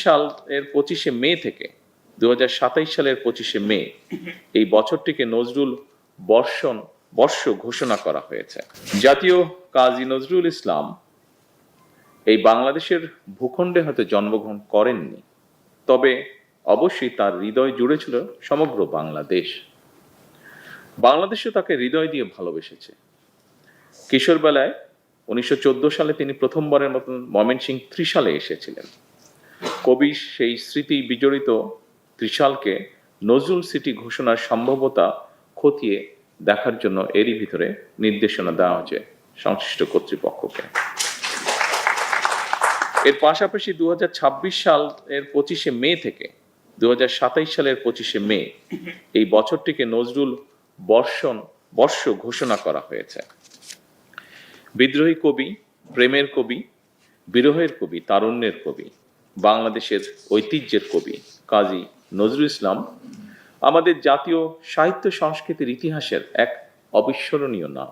সাল এর 25শে মে থেকে 2027 সালের 25শে মে এই বছরটিকে নজরুল বর্ষ ঘোষণা করা হয়েছে। জাতীয় কাজী নজরুল ইসলাম এই বাংলাদেশের ভূখণ্ডে হয়তো জন্মগ্রহণ করেননি, তবে অবশ্যই তার হৃদয় জুড়ে ছিল সমগ্র বাংলাদেশ। বাংলাদেশও তাকে হৃদয় দিয়ে ভালোবেসেছে। কিশোরবেলায় 1914 সালে তিনি প্রথমবারের মতন ময়মনসিংহ ত্রিশালে এসেছিলেন। কবি সেই স্মৃতি বিজড়িত ত্রিশালকে নজরুল সিটি ঘোষণার সম্ভাব্যতা খতিয়ে দেখার জন্য এরই ভিতরে নির্দেশনা দেওয়া হয়েছে সংশ্লিষ্ট কর্তৃপক্ষকে। এর পাশাপাশি 2026 সাল এর 25শে মে থেকে 2027 সালের 25শে মে এই বছরটিকে নজরুল বর্ষ ঘোষণা করা হয়েছে। বিদ্রোহী কবি, প্রেমের কবি, বিরহের কবি, তারুণ্যের কবি, বাংলাদেশের ঐতিহ্যের কবি কাজী নজরুল ইসলাম আমাদের জাতীয় সাহিত্য সংস্কৃতির ইতিহাসের এক অবিস্মরণীয় নাম।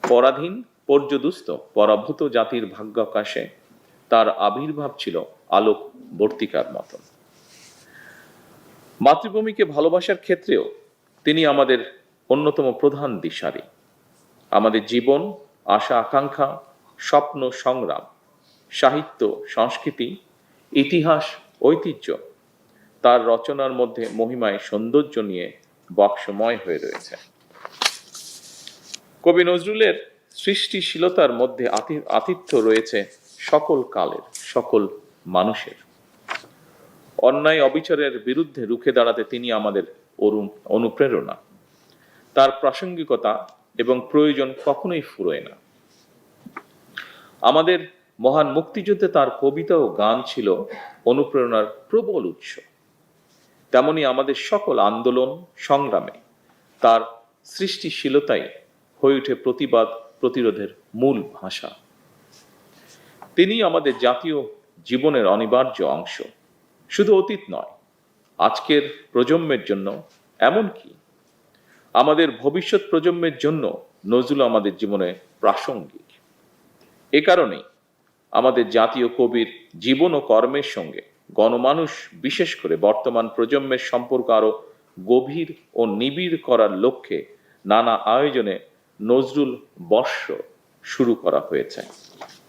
পরাধীন, পর্যদুস্ত, পরাভূত জাতির ভাগ্যাকাশে তার আবির্ভাব ছিল আলোক বর্তিকার মতন। মাতৃভূমিকে ভালোবাসার ক্ষেত্রেও তিনি আমাদের অন্যতম প্রধান দিশারি। আমাদের জীবন, আশা আকাঙ্ক্ষা, স্বপ্ন সংগ্রাম, সাহিত্য সংস্কৃতি, ইতিহাস, ঐতিহ্য তার রচনার মধ্যে মহিমায় সৌন্দর্য নিয়ে বক্সময় হয়ে রয়েছে। কবি নজরুলের সৃষ্টিশীলতার মধ্যে আতিথ্য রয়েছে সকল কালের, সকল মানুষের। অন্যায় অবিচারের বিরুদ্ধে রুখে দাঁড়াতে তিনি আমাদের অনুপ্রেরণা। তার প্রাসঙ্গিকতা এবং প্রয়োজন কখনোই ফুরোয় না। আমাদের মহান মুক্তিযুদ্ধে তার কবিতা ও গান ছিল অনুপ্রেরণার প্রবল উৎস। তেমনি আমাদের সকল আন্দোলন সংগ্রামে তার সৃষ্টিশীলতাই হয়ে ওঠে প্রতিবাদ প্রতিরোধের মূল ভাষা। তিনি আমাদের জাতীয় জীবনের অনিবার্য অংশ, শুধু অতীত নয়, আজকের প্রজন্মের জন্য, এমনকি আমাদের ভবিষ্যৎ প্রজন্মের জন্য নজরুল আমাদের জীবনে প্রাসঙ্গিক। এ কারণেই আমাদের জাতীয় কবির জীবন ও কর্মের সঙ্গে গণমানুষ, বিশেষ করে বর্তমান প্রজন্মের সম্পর্ক আরো গভীর ও নিবিড় করার লক্ষ্যে নানা আয়োজনে নজরুল বর্ষ শুরু করা হয়েছে।